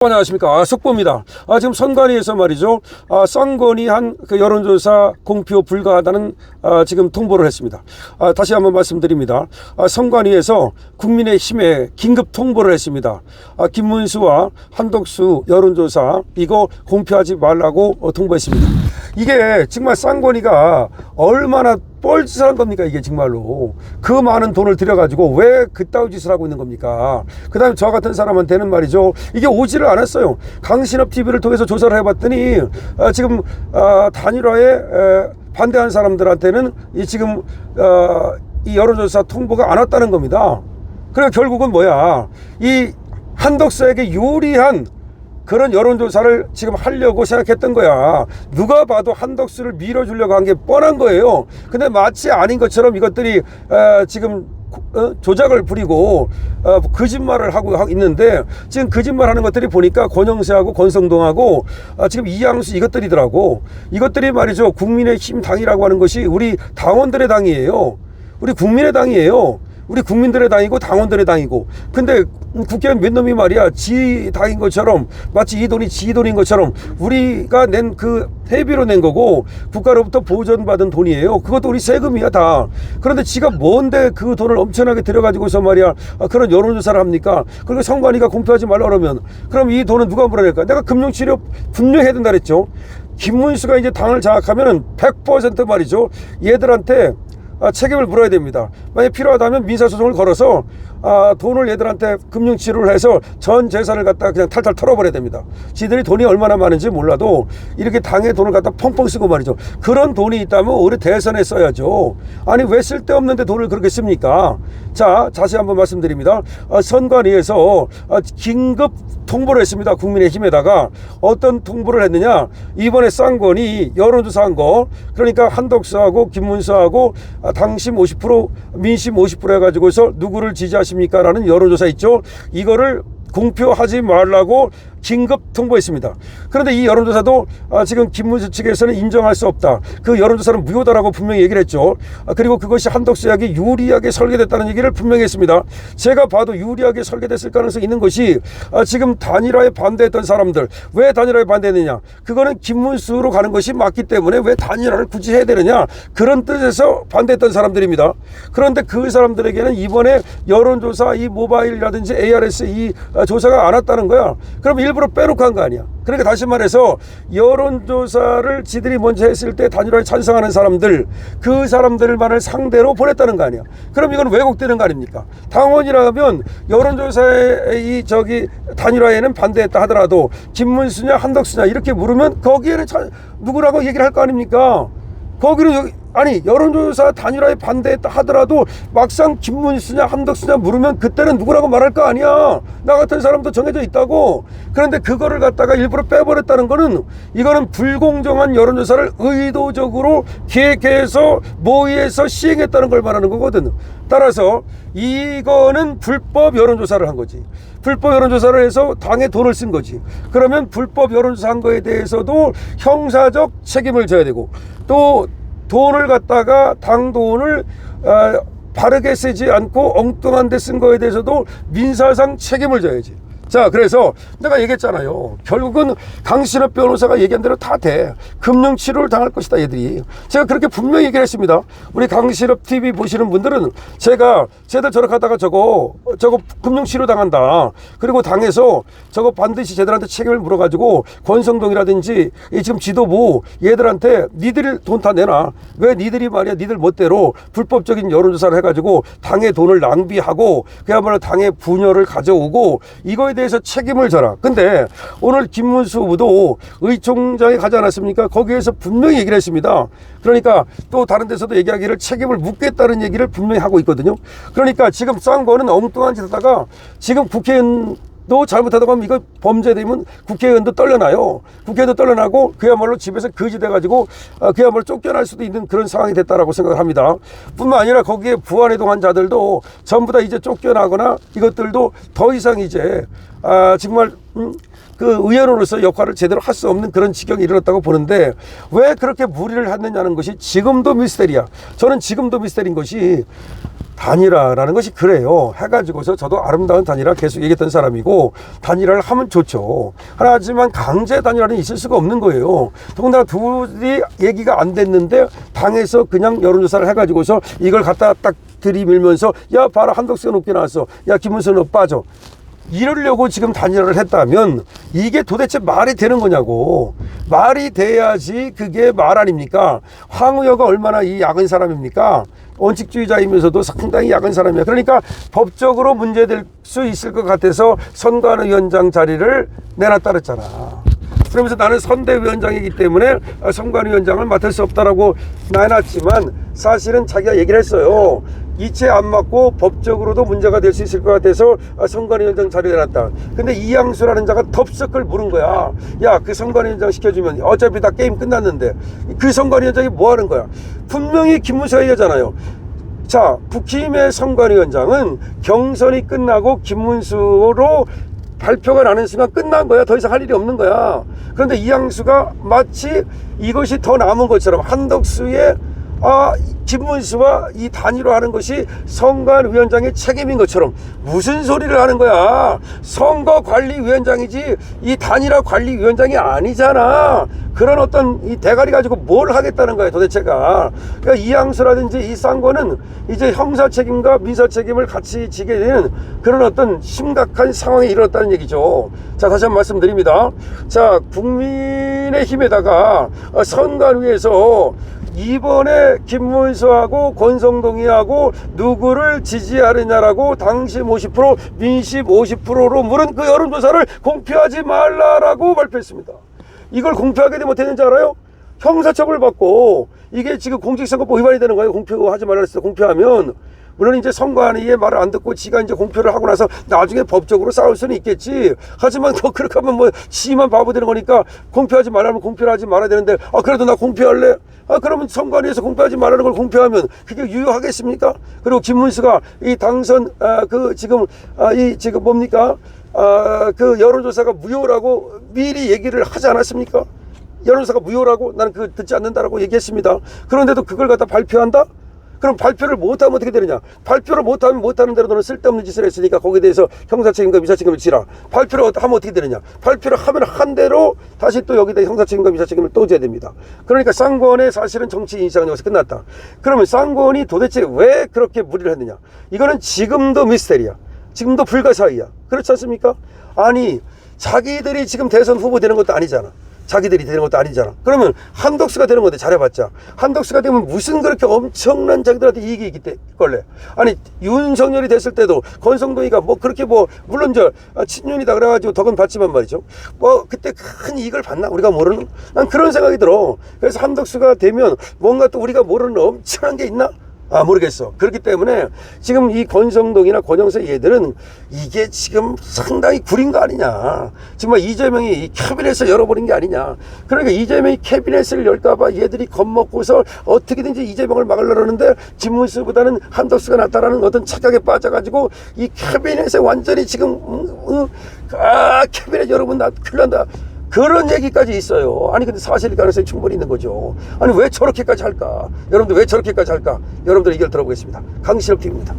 안녕하십니까. 속보입니다. 지금 선관위에서 말이죠. 쌍권이 한 그 여론조사 공표 불가하다는 지금 통보를 했습니다. 다시 한번 말씀드립니다. 선관위에서 국민의힘에 긴급 통보를 했습니다. 김문수와 한덕수 여론조사 이거 공표하지 말라고 통보했습니다. 이게 정말 쌍권이가 얼마나 뻘짓을 한 겁니까? 이게 정말로 그 많은 돈을 들여가지고 왜 그따위 짓을 하고 있는 겁니까? 그 다음에 저 같은 사람한테는 말이죠, 이게 오지를 않았어요. 강신업 TV를 통해서 조사를 해봤더니 지금 단일화에 반대하는 사람들한테는 지금 이 여론조사 통보가 안 왔다는 겁니다. 그러니까 결국은 뭐야, 이 한덕수에게 유리한 그런 여론조사를 지금 하려고 생각했던 거야. 누가 봐도 한덕수를 밀어주려고 한 게 뻔한 거예요. 근데 마치 아닌 것처럼 이것들이 지금 조작을 부리고 거짓말을 하고 있는데, 지금 거짓말하는 것들이 보니까 권영세하고 권성동하고 지금 이양수 이것들이더라고. 이것들이 말이죠, 국민의힘 당이라고 하는 것이 우리 당원들의 당이에요. 우리 국민의 당이에요. 우리 국민들의 당이고 당원들의 당이고. 근데 국회의원 몇 놈이 말이야, 지 당인 것처럼, 마치 이 돈이 지 돈인 것처럼 우리가 낸 그 회비로 낸 거고 국가로부터 보전받은 돈이에요. 그것도 우리 세금이야 다. 그런데 지가 뭔데 그 돈을 엄청나게 들여가지고서 말이야 그런 여론조사를 합니까? 그리고 선관위가 공표하지 말라 그러면 그럼 이 돈은 누가 물어낼까? 내가 금융치료 분명히 해야 된다 그랬죠. 김문수가 이제 당을 장악하면은 100% 말이죠, 얘들한테 책임을 물어야 됩니다. 만약 필요하다면 민사소송을 걸어서 돈을 얘들한테 금융치료를 해서 전 재산을 갖다 그냥 탈탈 털어버려야 됩니다. 지들이 돈이 얼마나 많은지 몰라도 이렇게 당의 돈을 갖다 펑펑 쓰고 말이죠. 그런 돈이 있다면 우리 대선에 써야죠. 아니 왜 쓸데없는데 돈을 그렇게 씁니까? 자, 자세히 한번 말씀드립니다. 선관위에서 긴급 통보를 했습니다. 국민의힘에다가. 어떤 통보를 했느냐, 이번에 쌍권이 여론조사한 거, 그러니까 한덕수하고 김문수하고 당심 50% 민심 50% 해가지고서 누구를 지지하십니까 라는 여론조사 있죠. 이거를 공표하지 말라고 긴급 통보했습니다. 그런데 이 여론조사도 지금 김문수 측에서는 인정할 수 없다, 그 여론조사는 무효다라고 분명히 얘기를 했죠. 그리고 그것이 한덕수에게 유리하게 설계됐다는 얘기를 분명히 했습니다. 제가 봐도 유리하게 설계됐을 가능성이 있는 것이 지금 단일화에 반대했던 사람들, 왜 단일화에 반대했느냐, 그거는 김문수로 가는 것이 맞기 때문에 왜 단일화를 굳이 해야 되느냐, 그런 뜻에서 반대했던 사람들입니다. 그런데 그 사람들에게는 이번에 여론조사 이 모바일이라든지 ARS 이 조사가 안 왔다는 거야. 그럼 일부러 빼놓고 한 거 아니야. 그러니까 다시 말해서 여론조사를 지들이 먼저 했을 때 단일화에 찬성하는 사람들, 그 사람들만을 상대로 보냈다는 거 아니야. 그럼 이건 왜곡되는 거 아닙니까? 당원이라면 여론조사에 단일화에는 반대했다 하더라도 김문수냐 한덕수냐 이렇게 물으면 거기에는 누구라고 얘기를 할 거 아닙니까? 거기는 아니 여론조사 단일화에 반대했다 하더라도 막상 김문수냐 한덕수냐 물으면 그때는 누구라고 말할 거 아니야. 나 같은 사람도 정해져 있다고. 그런데 그거를 갖다가 일부러 빼버렸다는 거는, 이거는 불공정한 여론조사를 의도적으로 계획해서 모의해서 시행했다는 걸 말하는 거거든. 따라서 이거는 불법 여론조사를 한 거지. 불법 여론조사를 해서 당에 돈을 쓴 거지. 그러면 불법 여론조사 한 거에 대해서도 형사적 책임을 져야 되고, 또 돈을 갖다가 당 돈을 바르게 쓰지 않고 엉뚱한 데 쓴 거에 대해서도 민사상 책임을 져야지. 자, 그래서 내가 얘기했잖아요. 결국은 강신업 변호사가 얘기한 대로 다 돼. 금융치료를 당할 것이다 얘들이. 제가 그렇게 분명히 얘기를 했습니다. 우리 강신업 TV 보시는 분들은 제가 쟤들 저렇게 하다가 저거 금융치료 당한다, 그리고 당에서 저거 반드시 쟤들한테 책임을 물어가지고 권성동이라든지 이 지금 지도부 얘들한테 니들이 돈 다 내놔. 왜 니들이 말이야 니들 멋대로 불법적인 여론조사를 해가지고 당의 돈을 낭비하고 그야말로 당의 분열을 가져오고, 이거에 대해서 책임을 져라. 근데 오늘 김문수 후보도 의총장에 가지 않았습니까? 거기에서 분명히 얘기를 했습니다. 그러니까 또 다른 데서도 얘기하기를 책임을 묻겠다는 얘기를 분명히 하고 있거든요. 그러니까 지금 쌍권은 엉뚱한 짓 하다가 지금 국회의원도 잘못하다가 하면 이거 범죄되면 국회의원도 떨려나요. 국회의원도 떨려나고 그야말로 집에서 거지돼가지고 그야말로 쫓겨날 수도 있는 그런 상황이 됐다라고 생각을 합니다. 뿐만 아니라 거기에 부안해동한 자들도 전부 다 이제 쫓겨나거나 이것들도 더 이상 이제 정말 그 의원으로서 역할을 제대로 할 수 없는 그런 지경이 이르렀다고 보는데, 왜 그렇게 무리를 했느냐는 것이 지금도 미스테리야. 저는 지금도 미스테리인 것이, 단일화라는 것이 그래요. 해가지고서 저도 아름다운 단일화 계속 얘기했던 사람이고, 단일화를 하면 좋죠. 하지만 강제 단일화는 있을 수가 없는 거예요. 더군다나 둘이 얘기가 안 됐는데 당에서 그냥 여론조사를 해가지고서 이걸 갖다 딱 들이밀면서 야 봐라 한덕수가 높게 나왔어, 야 김문수는 빠져, 이러려고 지금 단일화를 했다면 이게 도대체 말이 되는 거냐고. 말이 돼야지 그게 말 아닙니까? 황우여가 얼마나 이 야근 사람입니까? 원칙주의자이면서도 상당히 야근 사람이야. 그러니까 법적으로 문제될 수 있을 것 같아서 선관위원장 자리를 내놨다 그랬잖아. 그러면서 나는 선대위원장이기 때문에 선관위원장을 맡을 수 없다라고 내놨지만, 사실은 자기가 얘기를 했어요. 이체 안 맞고 법적으로도 문제가 될 수 있을 것 같아서 선관위원장 자리를 내놨다. 근데 이양수라는 자가 덥석을 물은 거야. 야, 그 선관위원장 시켜주면 어차피 다 게임 끝났는데 그 선관위원장이 뭐 하는 거야? 분명히 김문수가 얘기하잖아요. 자, 국힘의 선관위원장은 경선이 끝나고 김문수로 발표가 나는 순간 끝난 거야. 더 이상 할 일이 없는 거야. 그런데 이양수가 마치 이것이 더 남은 것처럼 한덕수의 김문수와 이 단일화하는 것이 선관위원장의 책임인 것처럼 무슨 소리를 하는 거야. 선거관리위원장이지 이 단일화관리위원장이 아니잖아. 그런 어떤 이 대가리 가지고 뭘 하겠다는 거야 도대체가. 그러니까 이양수라든지 이 쌍권은 이제 형사 책임과 민사 책임을 같이 지게 되는 그런 어떤 심각한 상황에 이르렀다는 얘기죠. 자, 다시 한번 말씀드립니다. 자, 국민의힘에다가 선관위에서 이번에 김문수하고 권성동이하고 누구를 지지하느냐라고 당심 50% 민심 50%로 물은 그 여론조사를 공표하지 말라라고 발표했습니다. 이걸 공표하게 되면 어떻게 되는지 알아요? 형사처벌 받고, 이게 지금 공직선거법 위반이 되는 거예요. 공표하지 말라 했을 때 공표하면. 물론 이제 선관위의 말을 안 듣고 지가 이제 공표를 하고 나서 나중에 법적으로 싸울 수는 있겠지. 하지만 그렇게 하면 뭐 지만 바보 되는 거니까 공표하지 말라면 공표를 하지 말아야 되는데, 그래도 나 공표할래? 그러면 선관위에서 공표하지 말라는 걸 공표하면 그게 유효하겠습니까? 그리고 김문수가 이 당선 지금 뭡니까? 그 여론조사가 무효라고 미리 얘기를 하지 않았습니까? 여론조사가 무효라고 나는 그 듣지 않는다라고 얘기했습니다. 그런데도 그걸 갖다 발표한다? 그럼 발표를 못하면 어떻게 되느냐? 발표를 못하면 못하는 대로 너는 쓸데없는 짓을 했으니까 거기에 대해서 형사책임과 미사책임을 지라. 발표를 하면 어떻게 되느냐? 발표를 하면 한 대로 다시 또 여기다 형사책임과 미사책임을 또 져야 됩니다. 그러니까 쌍권의 사실은 정치 인식은 여기서 끝났다. 그러면 쌍권이 도대체 왜 그렇게 무리를 했느냐? 이거는 지금도 미스테리야. 지금도 불가사의야. 그렇지 않습니까? 아니, 자기들이 지금 대선 후보 되는 것도 아니잖아. 자기들이 되는 것도 아니잖아. 그러면 한덕수가 되는 건데 잘해봤자 한덕수가 되면 무슨 그렇게 엄청난 자기들한테 이익이 있기 때문에. 아니, 윤석열이 됐을 때도 권성동이가 뭐 그렇게 뭐 물론 친윤이다 그래가지고 덕은 받지만 말이죠. 뭐 그때 큰 이익을 받나 우리가 모르는, 난 그런 생각이 들어. 그래서 한덕수가 되면 뭔가 또 우리가 모르는 엄청난 게 있나? 모르겠어. 그렇기 때문에 지금 이 권성동이나 권영세 얘들은 이게 지금 상당히 구린 거 아니냐. 정말 이재명이 이 캐비넷을 열어버린 게 아니냐. 그러니까 이재명이 캐비넷을 열까봐 얘들이 겁먹고서 어떻게든지 이재명을 막으려고 하는데 김문수보다는 한덕수가 낫다라는 어떤 착각에 빠져가지고 이 캐비넷에 완전히 지금 캐비넷 여러분 나 큰일 난다. 그런 얘기까지 있어요. 아니 근데 사실 가능성이 충분히 있는 거죠. 아니 왜 저렇게까지 할까? 여러분들 왜 저렇게까지 할까? 여러분들 의견을 들어보겠습니다. 강신업 TV입니다.